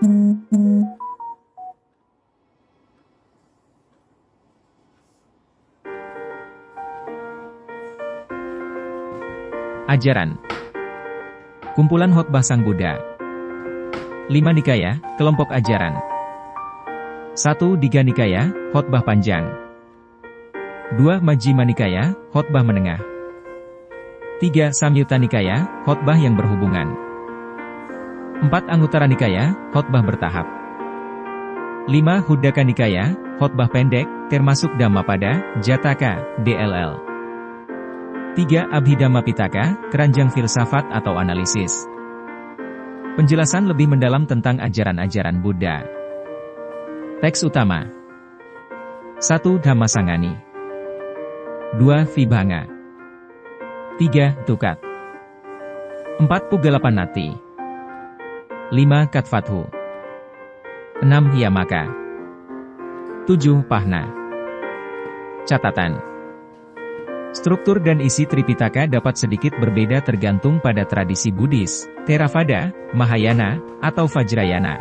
Ajaran. Kumpulan khotbah Sang Buddha. 5 Nikaya, kelompok ajaran. 1 Digha Nikaya, khotbah panjang. 2 Majjhima Nikaya, khotbah menengah. 3 Samyutta Nikaya, khotbah yang berhubungan. 4 Anguttara Nikaya, khotbah bertahap. 5 Huddaka Nikaya, khotbah pendek, termasuk Dhammapada, Jataka, DLL. 3 Abhidhamma Pitaka, keranjang filsafat atau analisis. Penjelasan lebih mendalam tentang ajaran-ajaran Buddha. Teks utama. 1 Dhammasangani. 2 Vibhanga. 3 Tukat. 4 Pugalapanati. 5 Katvathu. 6 Yamaka. 7 Pahna. Catatan. Struktur dan isi Tripitaka dapat sedikit berbeda tergantung pada tradisi Buddhis, Theravada, Mahayana, atau Vajrayana.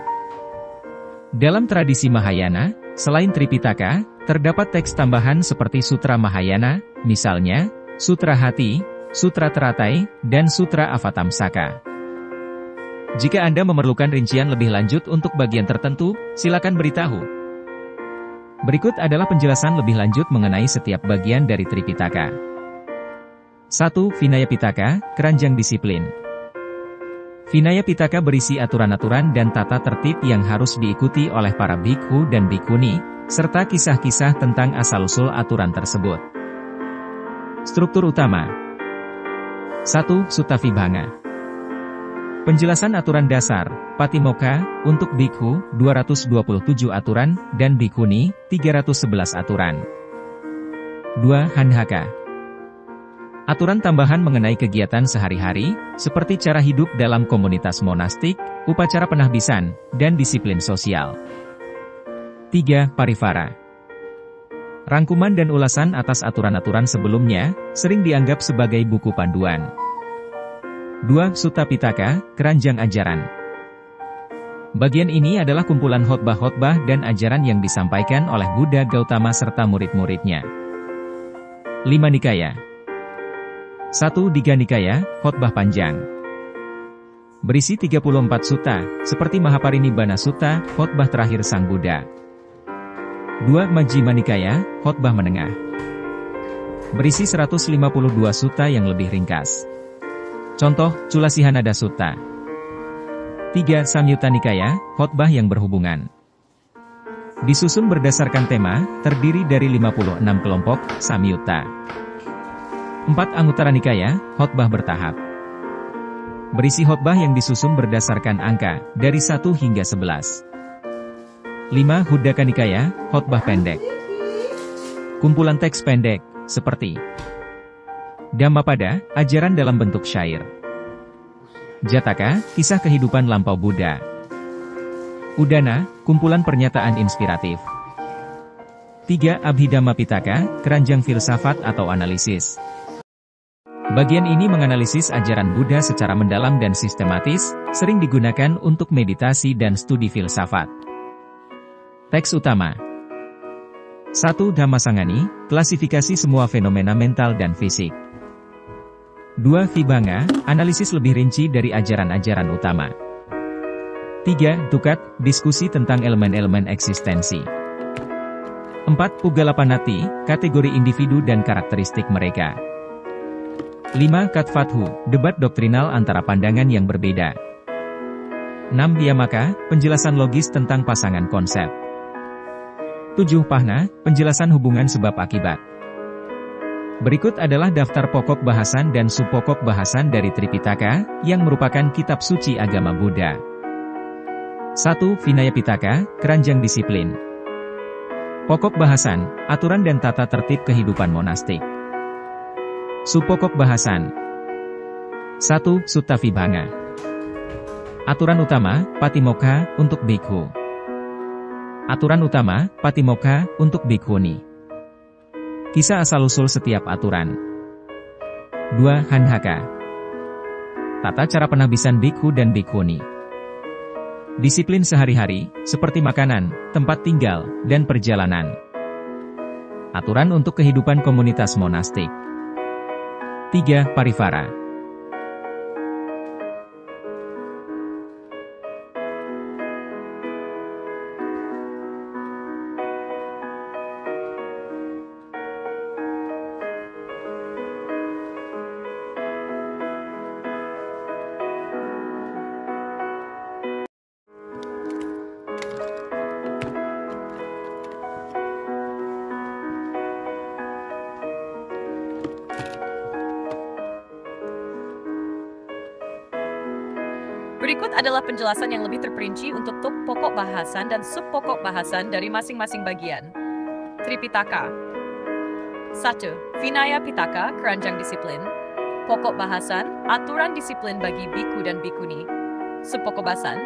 Dalam tradisi Mahayana, selain Tripitaka, terdapat teks tambahan seperti Sutra Mahayana, misalnya, Sutra Hati, Sutra Teratai, dan Sutra Avatamsaka. Jika Anda memerlukan rincian lebih lanjut untuk bagian tertentu, silakan beritahu. Berikut adalah penjelasan lebih lanjut mengenai setiap bagian dari Tripitaka. 1. Vinaya Pitaka, keranjang disiplin. Vinaya Pitaka berisi aturan-aturan dan tata tertib yang harus diikuti oleh para bhikkhu dan bhikkhuni, serta kisah-kisah tentang asal-usul aturan tersebut. Struktur utama. 1. Sutta Vibhanga. Penjelasan aturan dasar, Patimokkha, untuk bhikkhu, 227 aturan, dan bhikkhuni, 311 aturan. 2. Handhaka. Aturan tambahan mengenai kegiatan sehari-hari, seperti cara hidup dalam komunitas monastik, upacara penahbisan, dan disiplin sosial. 3. Parivara. Rangkuman dan ulasan atas aturan-aturan sebelumnya, sering dianggap sebagai buku panduan. 2. Sutta Pitaka, keranjang ajaran. Bagian ini adalah kumpulan khotbah-khotbah dan ajaran yang disampaikan oleh Buddha Gautama serta murid-muridnya. 5 Nikaya. 1 Digha Nikaya, khotbah panjang. Berisi 34 sutta, seperti Mahaparinibbana Sutta, khotbah terakhir Sang Buddha. 2 Majjhima Nikaya, khotbah menengah. Berisi 152 sutta yang lebih ringkas. Contoh, Culasihanada Sutta. 3 Samyutta Nikaya, khotbah yang berhubungan. Disusun berdasarkan tema, terdiri dari 56 kelompok, Samyutta. 4 Anguttara Nikaya, khotbah bertahap. Berisi khotbah yang disusun berdasarkan angka, dari 1 hingga 11. 5 Huddaka Nikaya, khotbah pendek. Kumpulan teks pendek, seperti Dhammapada, ajaran dalam bentuk syair. Jataka, kisah kehidupan lampau Buddha. Udana, kumpulan pernyataan inspiratif. 3 Abhidhamma Pitaka, keranjang filsafat atau analisis. Bagian ini menganalisis ajaran Buddha secara mendalam dan sistematis, sering digunakan untuk meditasi dan studi filsafat. Teks utama. 1 Dhammasangani, klasifikasi semua fenomena mental dan fisik. 2 Vibhanga, analisis lebih rinci dari ajaran-ajaran utama. 3 Tukat, diskusi tentang elemen-elemen eksistensi. 4 Pugalapanati, kategori individu dan karakteristik mereka. 5 Katvathu, debat doktrinal antara pandangan yang berbeda. 6 Yamaka, penjelasan logis tentang pasangan konsep. 7 Pahna, penjelasan hubungan sebab akibat. Berikut adalah daftar pokok bahasan dan subpokok bahasan dari Tripitaka, yang merupakan kitab suci agama Buddha. 1 Vinaya Pitaka, keranjang disiplin. Pokok bahasan, aturan dan tata tertib kehidupan monastik. Subpokok bahasan. 1 Sutta Vibhanga. Aturan utama, Patimokkha, untuk bhikkhu. Aturan utama, Patimokkha, untuk bhikkhuni. Kisah asal-usul setiap aturan. 2 Handhaka. Tata cara penahbisan bhikkhu dan bhikkhuni. Disiplin sehari-hari, seperti makanan, tempat tinggal, dan perjalanan. Aturan untuk kehidupan komunitas monastik. 3. Parivara. Berikut adalah penjelasan yang lebih terperinci untuk pokok bahasan dan subpokok bahasan dari masing-masing bagian. Tripitaka. 1. Vinaya Pitaka, keranjang disiplin. Pokok bahasan, aturan disiplin bagi biku dan bikuni. Subpokok bahasan.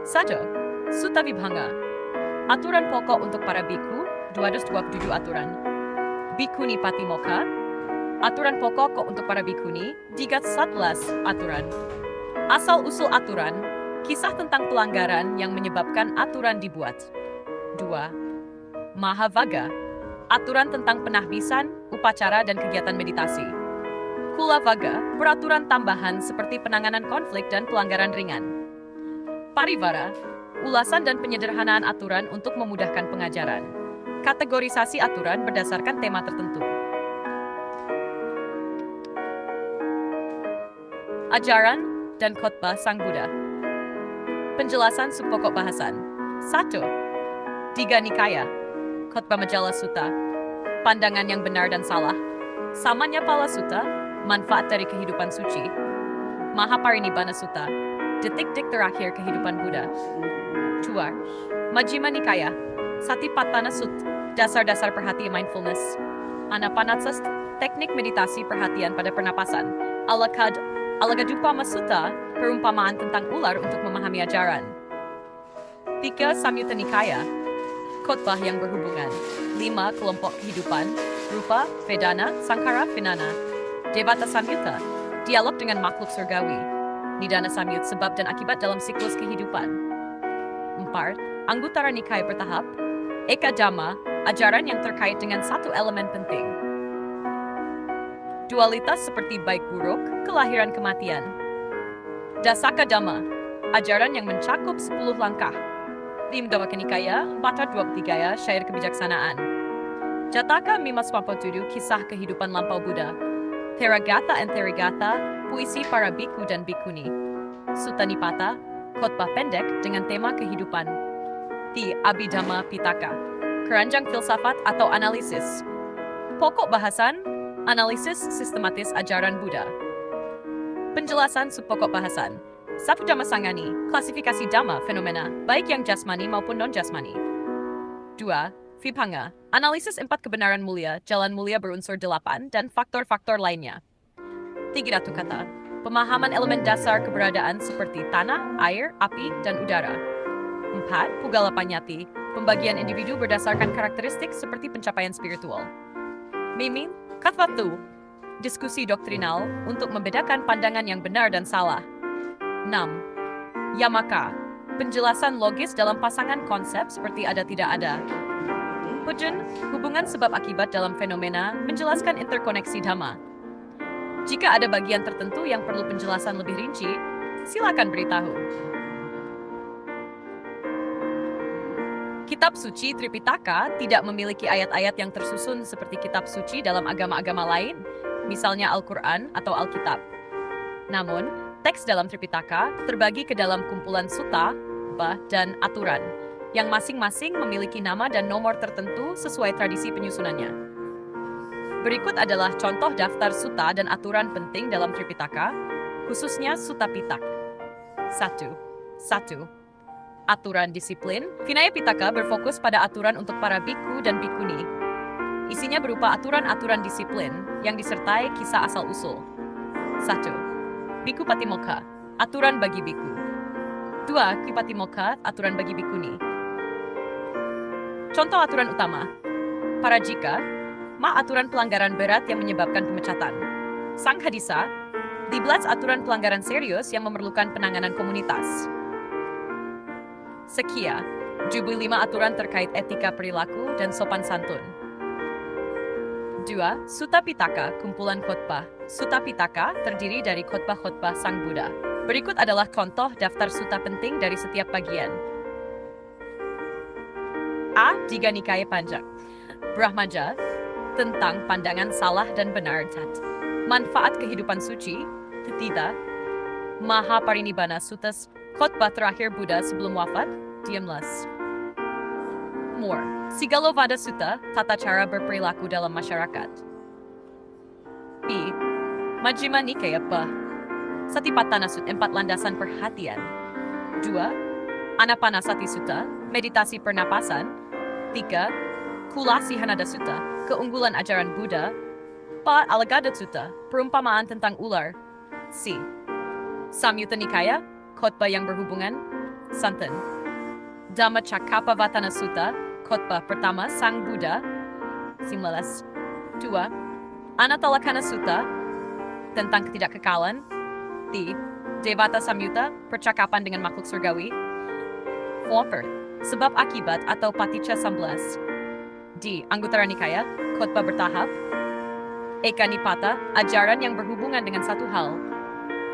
1. Sutta Vibhanga. Aturan pokok untuk para biku, 227 aturan. Bikuni Patimokkha. Aturan pokok untuk para bikuni, 311 aturan. Asal-usul aturan, kisah tentang pelanggaran yang menyebabkan aturan dibuat. 2. Mahavagga, aturan tentang penahbisan, upacara dan kegiatan meditasi. Kulavagga, peraturan tambahan seperti penanganan konflik dan pelanggaran ringan. Parivara, ulasan dan penyederhanaan aturan untuk memudahkan pengajaran. Kategorisasi aturan berdasarkan tema tertentu. Ajaran dan khotbah Sang Buddha. Penjelasan subpokok bahasan. 1. Tiga Nikaya. Khotbah Majala Sutta. Pandangan yang benar dan salah. Samanyapala Sutta. Manfaat dari kehidupan suci. Mahaparinibbana Sutta. Detik-detik terakhir kehidupan Buddha. 2. Majjhima Nikaya. Satipatthana Sutta. Dasar-dasar perhatian mindfulness. Anapanasati. Teknik meditasi perhatian pada pernapasan. Alagadupama Sutta, perumpamaan tentang ular untuk memahami ajaran. 3. Samyutta Nikaya, khotbah yang berhubungan. 5. Kelompok kehidupan, rupa, vedana, sankhara, vinana. Devata Samyutta, dialog dengan makhluk surgawi. Nidana Samyutta, sebab dan akibat dalam siklus kehidupan. 4. Anguttara Nikaya bertahap. Eka Dhamma, ajaran yang terkait dengan satu elemen penting. Dualitas seperti baik buruk, kelahiran kematian. Dasaka Dhamma, ajaran yang mencakup 10 langkah. Limdavaka Nikaya, Bhattacharya Dwaptigaya, syair kebijaksanaan. Jataka Mimaswampatudu, kisah kehidupan lampau Buddha. Theragatha and Therigatha, puisi para biku dan bikuni. Sutta Nipata, khotbah pendek dengan tema kehidupan. Ti Abhidhamma Pitaka, keranjang filsafat atau analisis. Pokok bahasan, analisis sistematis ajaran Buddha. Penjelasan subpokok bahasan. 1. Dhamma Sangani, klasifikasi dhamma fenomena, baik yang jasmani maupun non-jasmani. 2. Vibhanga, analisis 4 kebenaran mulia, jalan mulia berunsur 8, dan faktor-faktor lainnya. 3. Ratu kata, pemahaman elemen dasar keberadaan seperti tanah, air, api, dan udara. 4. Pugala Panyati, pembagian individu berdasarkan karakteristik seperti pencapaian spiritual. Miming, Kathvatu, diskusi doktrinal untuk membedakan pandangan yang benar dan salah. 6. Yamaka, penjelasan logis dalam pasangan konsep seperti ada tidak ada. Pujen, hubungan sebab akibat dalam fenomena, menjelaskan interkoneksi dhamma. Jika ada bagian tertentu yang perlu penjelasan lebih rinci, silakan beritahu. Kitab suci Tripitaka tidak memiliki ayat-ayat yang tersusun seperti kitab suci dalam agama-agama lain, misalnya Al-Quran atau Alkitab. Namun, teks dalam Tripitaka terbagi ke dalam kumpulan sutta, bah, dan aturan, yang masing-masing memiliki nama dan nomor tertentu sesuai tradisi penyusunannya. Berikut adalah contoh daftar sutta dan aturan penting dalam Tripitaka, khususnya Sutta Pitak. 1. Aturan disiplin. Vinaya Pitaka berfokus pada aturan untuk para biku dan bikuni. Isinya berupa aturan-aturan disiplin yang disertai kisah asal-usul. 1. Biku Patimokkha, aturan bagi biku. 2. Kipatimokkha, aturan bagi bikuni. Contoh aturan utama. Parajika, aturan pelanggaran berat yang menyebabkan pemecatan. Sanghadisa, 12 aturan pelanggaran serius yang memerlukan penanganan komunitas. Sekia, 75 aturan terkait etika perilaku dan sopan santun. 2. Sutta Pitaka, kumpulan khotbah. Sutta Pitaka terdiri dari khotbah-khotbah Sang Buddha. Berikut adalah contoh daftar sutta penting dari setiap bagian. A. Diga Nikaya Panjang. Brahmaja, tentang pandangan salah dan benar. Manfaat kehidupan suci. Titita. Mahaparinibbana Sutta, khotbah terakhir Buddha sebelum wafat. Diamlas. More. Sigalovada Sutta, tata cara berperilaku dalam masyarakat. B. Majjhima Nikaya Pa. Satipatthana Sutta, 4 landasan perhatian. 2. Anapanasati Sutta, meditasi pernapasan. 3. Kulasihanada Sutta, keunggulan ajaran Buddha. 4. Alagada Sutta, perumpamaan tentang ular. C. Samyutta Nikaya, khotbah yang berhubungan santun. Dhammacakkappavattana Sutta, khotbah pertama Sang Buddha. 19. 2. Anatalakkhana Sutta, tentang ketidakkekalan. D. Devata Samyutta, percakapan dengan makhluk surgawi. 4. Sebab akibat atau paticca 11. D. Anguttara Nikaya, khotbah bertahap. Eka Nipata, ajaran yang berhubungan dengan satu hal.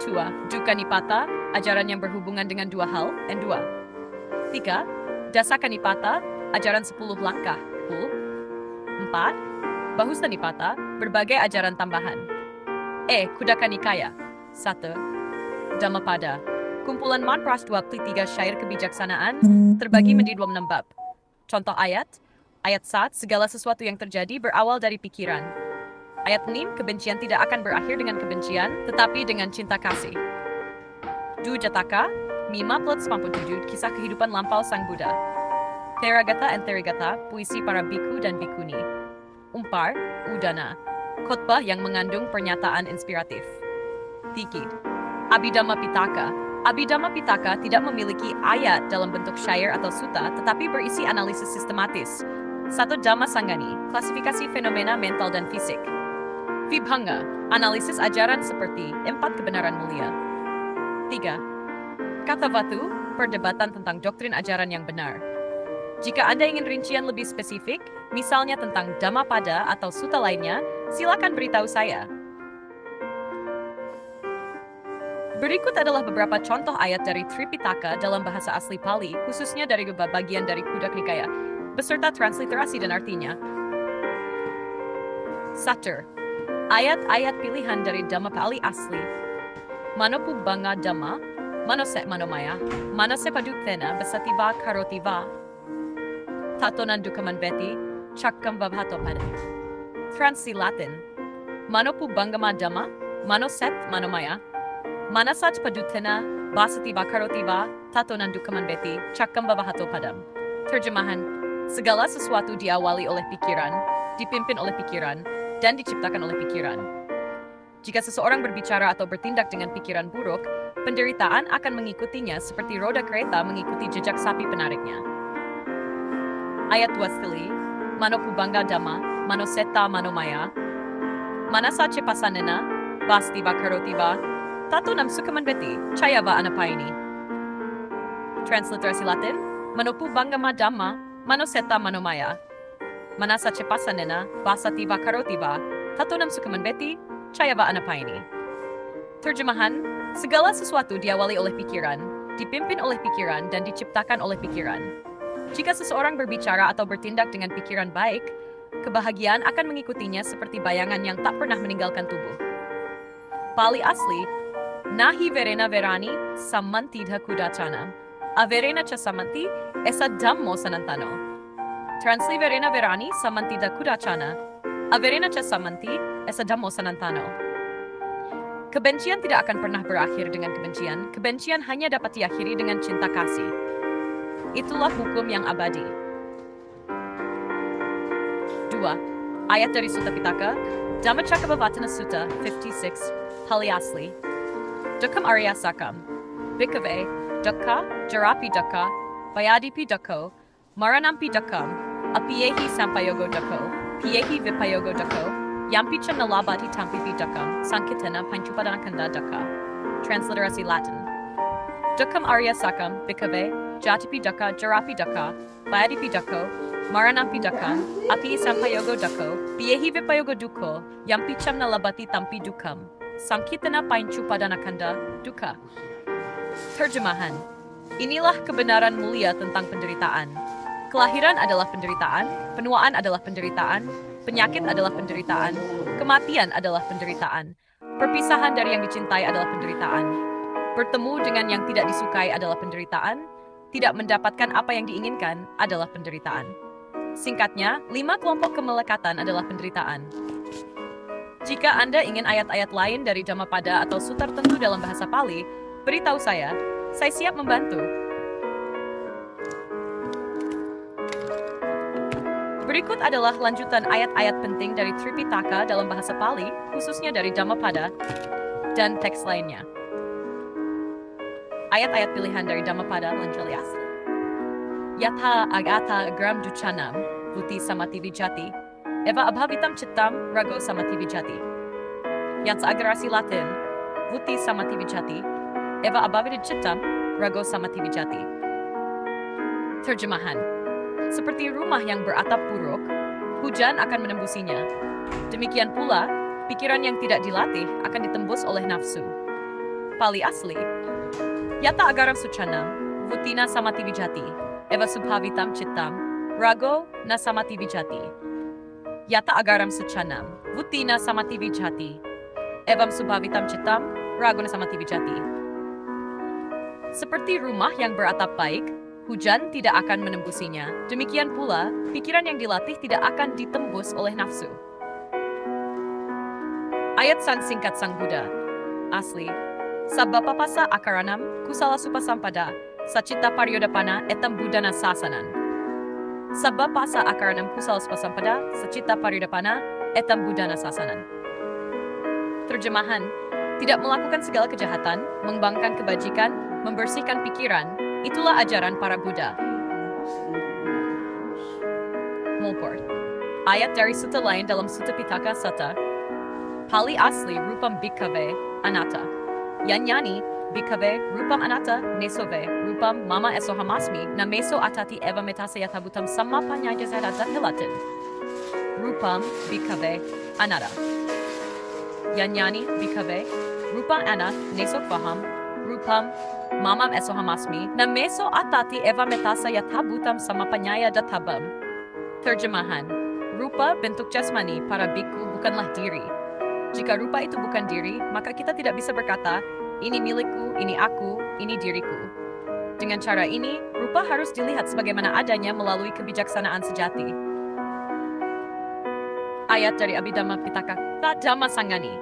2. Dukkha Nipata, ajaran yang berhubungan dengan 2 hal. And 2. 3. Dasaka Nipata, ajaran 10 langkah. 4. Bahusta Nipata, berbagai ajaran tambahan. E. Khuddaka Nikaya. 1. Dhammapada, kumpulan mantra 23 syair kebijaksanaan, terbagi menjadi 26 bab. Contoh ayat. Ayat 1, segala sesuatu yang terjadi berawal dari pikiran. Ayat 6, kebencian tidak akan berakhir dengan kebencian, tetapi dengan cinta kasih. 2 Jataka, 597, kisah kehidupan lampau Sang Buddha. Theragatha and Therigatha, puisi para biku dan bikuni. 4. Udana, khotbah yang mengandung pernyataan inspiratif. 3. Abhidhamma Pitaka. Abhidhamma Pitaka tidak memiliki ayat dalam bentuk syair atau sutta, tetapi berisi analisis sistematis. 1. Dhamma Sanggani, klasifikasi fenomena mental dan fisik. Vibhanga, analisis ajaran seperti 4 kebenaran mulia. 3. Kathavatu, perdebatan tentang doktrin ajaran yang benar. Jika Anda ingin rincian lebih spesifik, misalnya tentang Dhammapada atau sutta lainnya, silakan beritahu saya. Berikut adalah beberapa contoh ayat dari Tripitaka dalam bahasa asli Pali, khususnya dari beberapa bagian dari Khuddaka Nikaya, beserta transliterasi dan artinya. 1. Ayat-ayat pilihan dari Dhamma Pali asli. Manopu banga Dhamma, manose manomaya, manose paduktena besativa karotiva. Tatonan dukaman beti, cakkam vavhato pada. Transi Latin. Manopu bangama Dhamma, manoset manomaya, manasaj padutena, basativa karotiva, tatonan dukaman beti, cakkam vavhato padam. Terjemahan, segala sesuatu diawali oleh pikiran, dipimpin oleh pikiran, dan diciptakan oleh pikiran. Jika seseorang berbicara atau bertindak dengan pikiran buruk, penderitaan akan mengikutinya seperti roda kereta mengikuti jejak sapi penariknya. Ayat 2 stili, Manopu bangga Dhamma, manoseta manomaya, manasa cepasanena, bastiva karotiva, tatunam sukaman beti, chayava anapaini. Transliterasi Latin, Manopu bangga Dhamma, manoseta manomaya, manasa cepasanena, basativa karotiva, tatunam sukaman beti, chayava anapaini. Terjemahan, segala sesuatu diawali oleh pikiran, dipimpin oleh pikiran, dan diciptakan oleh pikiran. Jika seseorang berbicara atau bertindak dengan pikiran baik, kebahagiaan akan mengikutinya seperti bayangan yang tak pernah meninggalkan tubuh. Pali asli, Nahi verena verani samantidha kudachana, averena cha samanti esa dhammo sanantano. Transli verena verani samantidha kudachana, averena cha samanti esa dhammo sanantano. Kebencian tidak akan pernah berakhir dengan kebencian, kebencian hanya dapat diakhiri dengan cinta kasih. Itulah hukum yang abadi. 2. Ayat dari Sutta Pitaka, Dhammacakkappavattana Sutta 56, Pali asli. Dukkam Arya Sakam, Bhikkhave, Dukkha, Jarapi Dukkha, Vayadipi Dukkho, Maranampi Dukkam, Apiyehi Sampayogo Dukkho, Piyehi Vipayogo Dukkho, Yampicha Nalabati Tampipi Dukkam, Sankitana Panchupadanakanda Dukkha. Transliterasi Latin. Dukkam Arya Sakam, Bhikkhave, Jatipidaka, Jarapidaka, Bayadipidako, Maranampidaka, Api Sampayogo Dako, Piehi Vipayogo Duko, Yampicam na labati tampi dukam, Samkitana paincu padanakanda, duka. Terjemahan. Inilah kebenaran mulia tentang penderitaan. Kelahiran adalah penderitaan, penuaan adalah penderitaan, penyakit adalah penderitaan, kematian adalah penderitaan, perpisahan dari yang dicintai adalah penderitaan, bertemu dengan yang tidak disukai adalah penderitaan, tidak mendapatkan apa yang diinginkan adalah penderitaan. Singkatnya, 5 kelompok kemelekatan adalah penderitaan. Jika Anda ingin ayat-ayat lain dari Dhammapada atau sutra tertentu dalam bahasa Pali, beritahu saya siap membantu. Berikut adalah lanjutan ayat-ayat penting dari Tripitaka dalam bahasa Pali, khususnya dari Dhammapada dan teks lainnya. Ayat-ayat pilihan dari Dhammapada Lanjali asli. Yatha agata gram duchanam, vuti samati vijati, eva abhavitam cittam rago samati vijati. Yang seagerasi Latin, vuti samati vijati, eva abhavidid cittam rago samati vijati. Terjemahan. Seperti rumah yang beratap buruk, hujan akan menembusinya. Demikian pula, pikiran yang tidak dilatih akan ditembus oleh nafsu. Pali asli. Yata agaram suchanam, vutina samati vijati, eva subhavitam cittam, rago na samati vijati. Yata agaram suchanam, vutina samati vijati, evam subhavitam cittam, rago na samati vijati. Seperti rumah yang beratap baik, hujan tidak akan menembusinya. Demikian pula, pikiran yang dilatih tidak akan ditembus oleh nafsu. Ayat san singkat Sang Buddha. Asli. Sabbapapasa akaranam kusala supasampada sacita paryodapana etam buddhana sasanan. Sabbapasa akaranam kusala supasampada sacita paryodapana etam buddhana sasanan. Terjemahan. Tidak melakukan segala kejahatan, mengembangkan kebajikan, membersihkan pikiran, itulah ajaran para Buddha. Mulport. Ayat dari sutta lain dalam Sutta Pitaka Sutta. Pali asli rupam bhikkhave anatta. Yanyani bhikkhave rupam anatta nesove rupam mama esohamasmi na meso atati eva metasa yathabutam samma panyajasada hilatin. Rupam bhikkhave anatta. Yanyani bhikkhave rupam anat nesok faham rupam mamam esohamasmi na meso atati eva metasa yathabutam samapanyaya databam. Terjemahan. Rupa bentuk jasmani para biku bukanlah diri. Jika rupa itu bukan diri, maka kita tidak bisa berkata, ini milikku, ini aku, ini diriku. Dengan cara ini, rupa harus dilihat sebagaimana adanya melalui kebijaksanaan sejati. Ayat dari Abhidhamma Pitaka. Dhamma Sangani.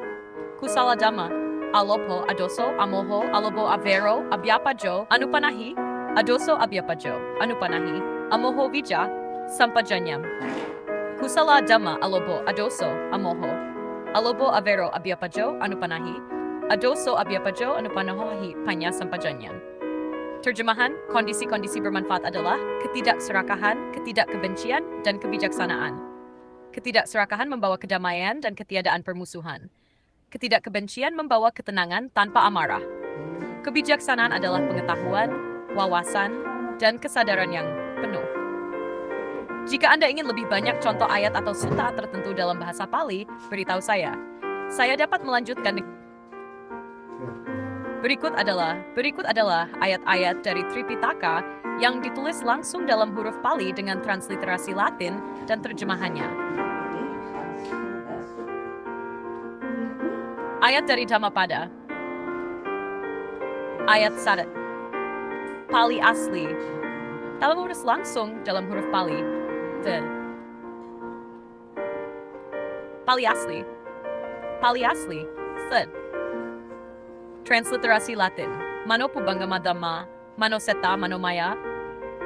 Kusala Dhamma. Alopo, adoso, amoho, alobo, avero, abhyapajo, anupanahi, adoso, abhyapajo, anupanahi, amoho vija, sampajanyam. Kusala Dhamma, alobo, adoso, amoho, alobo, avero, abhyapajo, anupanahi, adoso, abhyapajo, anupanahi, panya, sampajanyam. Terjemahan, kondisi-kondisi bermanfaat adalah ketidakserakahan, ketidakkebencian, dan kebijaksanaan. Ketidakserakahan membawa kedamaian dan ketiadaan permusuhan. Ketidakkebencian membawa ketenangan tanpa amarah. Kebijaksanaan adalah pengetahuan, wawasan, dan kesadaran yang penuh. Jika Anda ingin lebih banyak contoh ayat atau sutta tertentu dalam bahasa Pali, beritahu saya. Saya dapat melanjutkan. Berikut adalah ayat-ayat dari Tripitaka yang ditulis langsung dalam huruf Pali dengan transliterasi Latin dan terjemahannya. Ayat dari Dhammapada. Ayat 1. Pali asli. Dalam huruf langsung dalam huruf Pali. Pali asli. Pali asli. Transliterasi Latin. Mano pubangama dhamma, mano seta manomaya,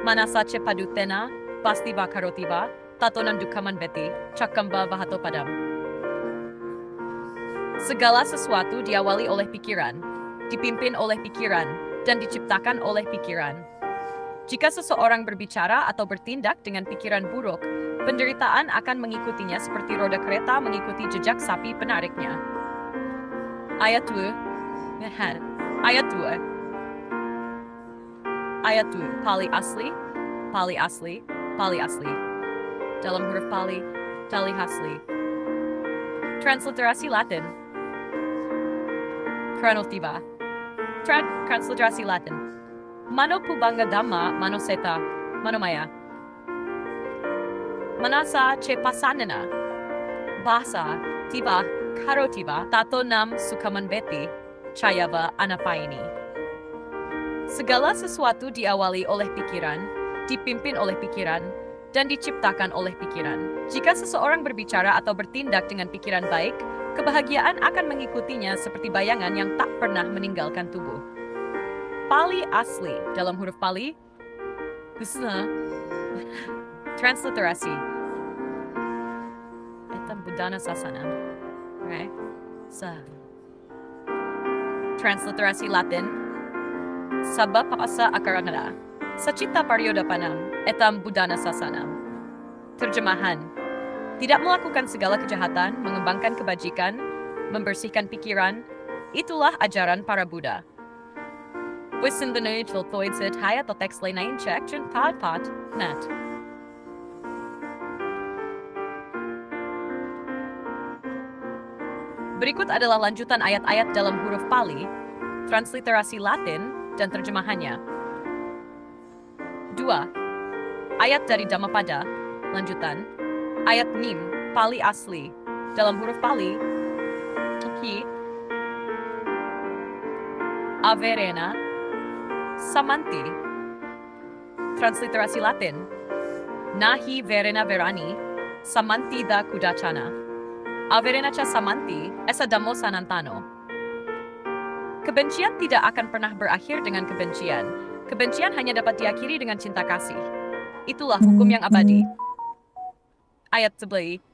manasace padutena, pastiva karotiva, tatonan dukaman beti, cakamba vahato padam. Segala sesuatu diawali oleh pikiran, dipimpin oleh pikiran, dan diciptakan oleh pikiran. Jika seseorang berbicara atau bertindak dengan pikiran buruk, penderitaan akan mengikutinya seperti roda kereta mengikuti jejak sapi penariknya. Ayat 2. Ayat 2. Ayat 2. Pali asli, Pali asli, Pali asli. Dalam huruf Pali, Pali asli. Transliterasi Latin. Pranultiba. Transliterasi Latin. Mano pubanga dhamma, mano seta, mano maya. Manasa cepasanana. Bahasa, tiba, karotiba, tato nam sukamanbeti, chayava anapaini. Segala sesuatu diawali oleh pikiran, dipimpin oleh pikiran, dan diciptakan oleh pikiran. Jika seseorang berbicara atau bertindak dengan pikiran baik, kebahagiaan akan mengikutinya seperti bayangan yang tak pernah meninggalkan tubuh. Pali asli dalam huruf Pali, transliterasi. Etam Buddhana Sasana. Right? Transliterasi Latin. Sabab papasa akaranada. Sacita paryodapanam, etam Buddhana Sasanam. Terjemahan. Tidak melakukan segala kejahatan, mengembangkan kebajikan, membersihkan pikiran, itulah ajaran para Buddha. Wissendenui tiltoidsit haya atau teks lain cek jen pat net. Berikut adalah lanjutan ayat-ayat dalam huruf Pali, transliterasi Latin, dan terjemahannya. 2. Ayat dari Dhammapada, lanjutan. Ayat Nim, Pali asli, dalam huruf Pali, Ki, Averena, Samanti. Transliterasi Latin. Nahi verena verani, Samanti da kudachana. Averena cha samanti, esa damo sanantano. Kebencian tidak akan pernah berakhir dengan kebencian. Kebencian hanya dapat diakhiri dengan cinta kasih. Itulah hukum yang abadi. Ayat 11.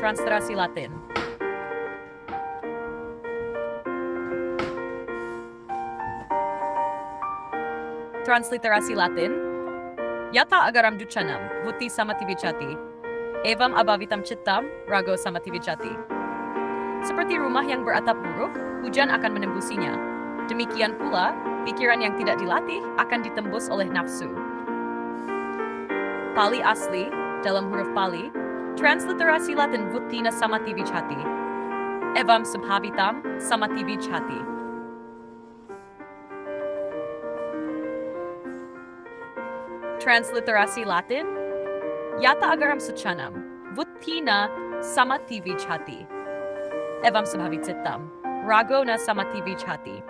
Transliterasi Latin. Transliterasi Latin. Yata agaram duchanam, vuti samativichati. Evam abavitam cittam, rago samativichati. Seperti rumah yang beratap buruk, hujan akan menembusinya. Demikian pula, pikiran yang tidak dilatih akan ditembus oleh nafsu. Pali asli, dalam huruf Pali, transliterasi Latin vuttina samativichati. Evam subhavitam samativichati. Transliterasi Latin, Yata agaram suchanam, vuttina samativichati. Evam subhavicittam, rago na samativichati.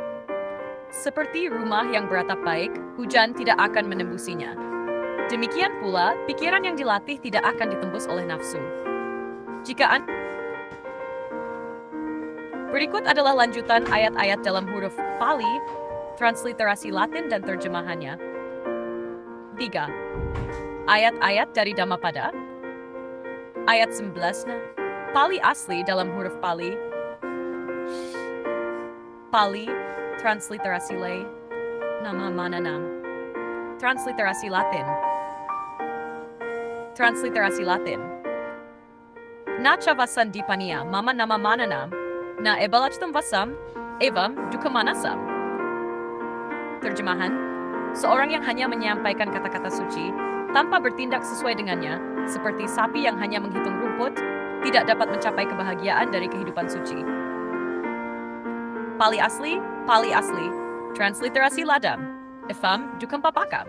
Seperti rumah yang beratap baik, hujan tidak akan menembusinya. Demikian pula, pikiran yang dilatih tidak akan ditembus oleh nafsu. Berikut adalah lanjutan ayat-ayat dalam huruf Pali, transliterasi Latin dan terjemahannya. 3. Ayat-ayat dari Dhammapada. Ayat 11. Pali asli dalam huruf Pali. Pali, transliterasi lay, nama mananam. Transliterasi Latin. Transliterasi Latin. Nacha vasan dipania mama nama mananam, na ebalachtam vasam, evam dukamanasam. Terjemahan. Seorang yang hanya menyampaikan kata-kata suci, tanpa bertindak sesuai dengannya, seperti sapi yang hanya menghitung rumput, tidak dapat mencapai kebahagiaan dari kehidupan suci. Pali asli, transliterasi ladam, efam dukampapakam.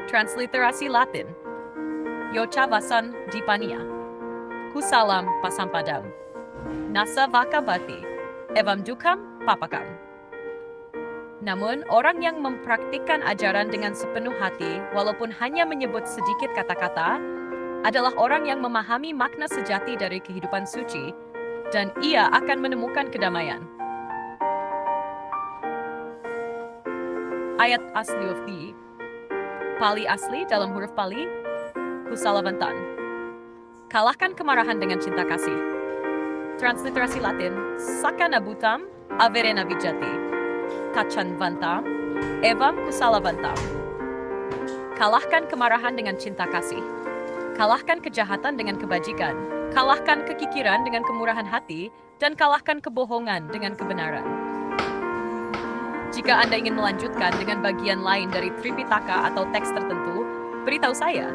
Transliterasi Latin, Yocha vasan dipania, kusalam pasampadam, nasa vakabati. Evam dukam papakam. Namun, orang yang mempraktikkan ajaran dengan sepenuh hati, walaupun hanya menyebut sedikit kata-kata, adalah orang yang memahami makna sejati dari kehidupan suci, dan ia akan menemukan kedamaian. Ayat asli of the Pali asli dalam huruf Pali, Kusalavantan. Kalahkan kemarahan dengan cinta kasih. Transliterasi Latin, Sakana butam, averena vijati. Kachanvantam, evam kusalavantam. Kalahkan kemarahan dengan cinta kasih. Kalahkan kejahatan dengan kebajikan, kalahkan kekikiran dengan kemurahan hati, dan kalahkan kebohongan dengan kebenaran. Jika Anda ingin melanjutkan dengan bagian lain dari Tripitaka atau teks tertentu, beritahu saya.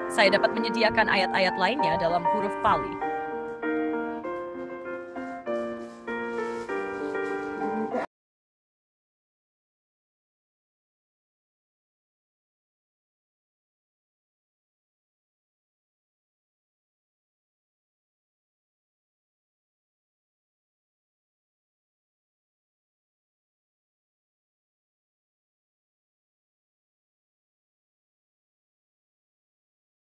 Saya dapat menyediakan ayat-ayat lainnya dalam huruf Pali.